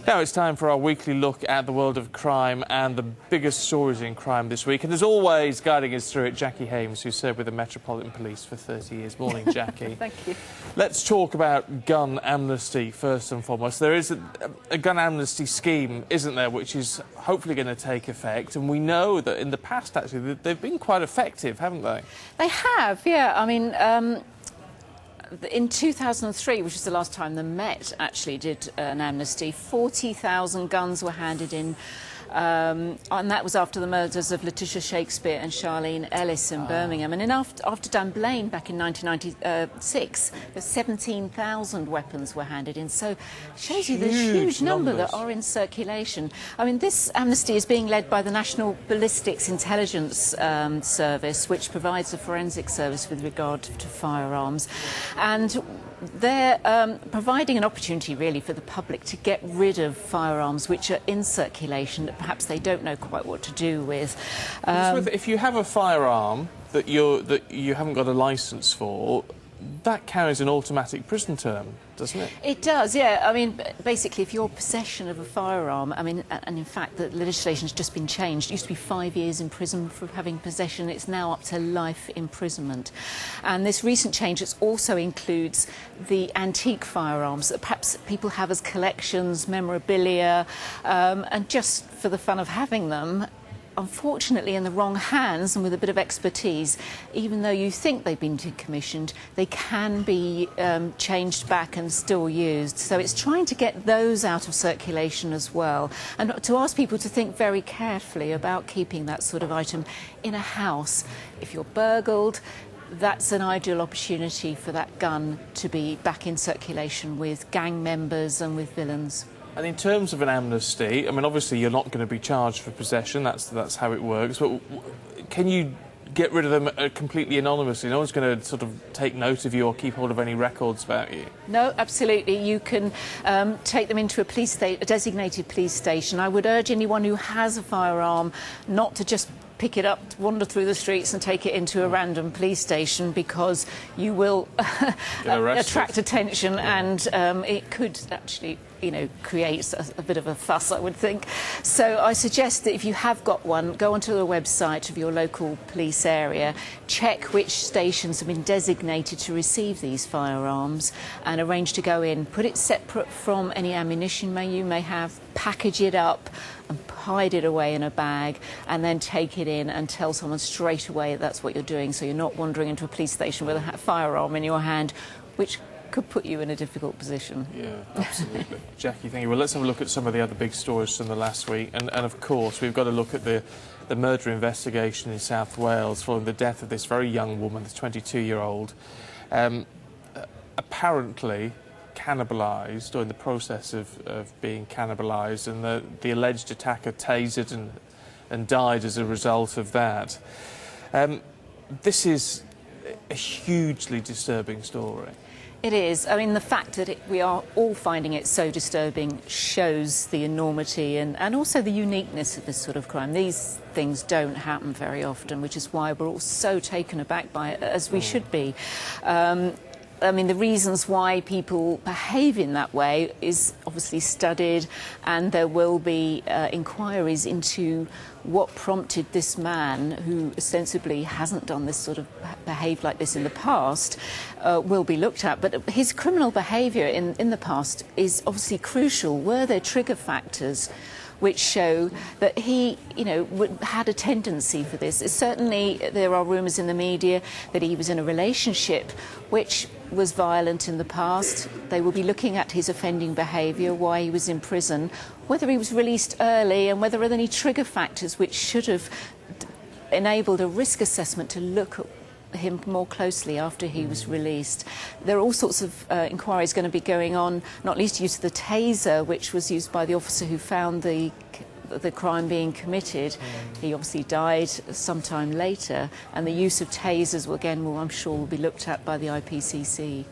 Now it's time for our weekly look at the world of crime and the biggest stories in crime this week. And as always, guiding us through it, Jacqui Hames, who served with the Metropolitan Police for 30 years. Morning, Jacqui. Thank you. Let's talk about gun amnesty first and foremost. There is a gun amnesty scheme, isn't there, which is hopefully going to take effect. And we know that in the past, actually, they've been quite effective, haven't they? They have, yeah. I mean, in 2003, which was the last time the Met actually did an amnesty, 40,000 guns were handed in, and that was after the murders of Letitia Shakespeare and Charlene Ellis in Birmingham. And then after Dan Blaine back in 1996, 17,000 weapons were handed in. So it shows you the huge number that are in circulation. I mean, this amnesty is being led by the National Ballistics Intelligence Service, which provides a forensic service with regard to firearms. And they're providing an opportunity, really, for the public to get rid of firearms which are in circulation that perhaps they don't know quite what to do with. If you have a firearm that you haven't got a licence for, that carries an automatic prison term, doesn't it? It does, yeah. I mean, basically, if you're possession of a firearm, I mean, and in fact, the legislation's just been changed. It used to be 5 years in prison for having possession. It's now up to life imprisonment. And this recent change also includes the antique firearms that perhaps people have as collections, memorabilia, and just for the fun of having them. Unfortunately, in the wrong hands and with a bit of expertise, even though you think they've been decommissioned, they can be changed back and still used. So it's trying to get those out of circulation as well, and to ask people to think very carefully about keeping that sort of item in a house. If you're burgled, that's an ideal opportunity for that gun to be back in circulation with gang members and with villains. And in terms of an amnesty, I mean, obviously you're not going to be charged for possession, that's how it works, but can you get rid of them completely anonymously? No one's going to sort of take note of you or keep hold of any records about you? No, absolutely. You can take them into a designated police station. I would urge anyone who has a firearm not to just pick it up, wander through the streets and take it into a random police station, because you will attract attention, and it could actually, you know, create a bit of a fuss, I would think. So I suggest that if you have got one, go onto the website of your local police area, check which stations have been designated to receive these firearms, and arrange to go in. Put it separate from any ammunition you may have, package it up and hide it away in a bag, and then take it in and tell someone straight away that's what you're doing, so you're not wandering into a police station with a firearm in your hand, which could put you in a difficult position. Yeah, absolutely. Jacqui, thank you. Well, let's have a look at some of the other big stories from the last week. And of course, we've got to look at the murder investigation in South Wales following the death of this very young woman, this 22-year-old, apparently cannibalised, or in the process of being cannibalised, and the alleged attacker tasered and died as a result of that. This is a hugely disturbing story. It is. I mean, the fact that we are all finding it so disturbing shows the enormity and also the uniqueness of this sort of crime. These things don't happen very often, which is why we're all so taken aback by it, as we should be. I mean, the reasons why people behave in that way is obviously studied, and there will be inquiries into what prompted this man, who ostensibly hasn't done this sort of behaved like this in the past, will be looked at. But his criminal behaviour in the past is obviously crucial. Were there trigger factors which show that he, you know, had a tendency for this? Certainly, there are rumours in the media that he was in a relationship which was violent in the past. They will be looking at his offending behaviour, why he was in prison, whether he was released early, and whether there are any trigger factors which should have enabled a risk assessment to look at him more closely after he was released. There are all sorts of inquiries going to be going on, not least use of the taser, which was used by the officer who found the crime being committed. He obviously died sometime later, and the use of tasers, again, I'm sure will be looked at by the IPCC.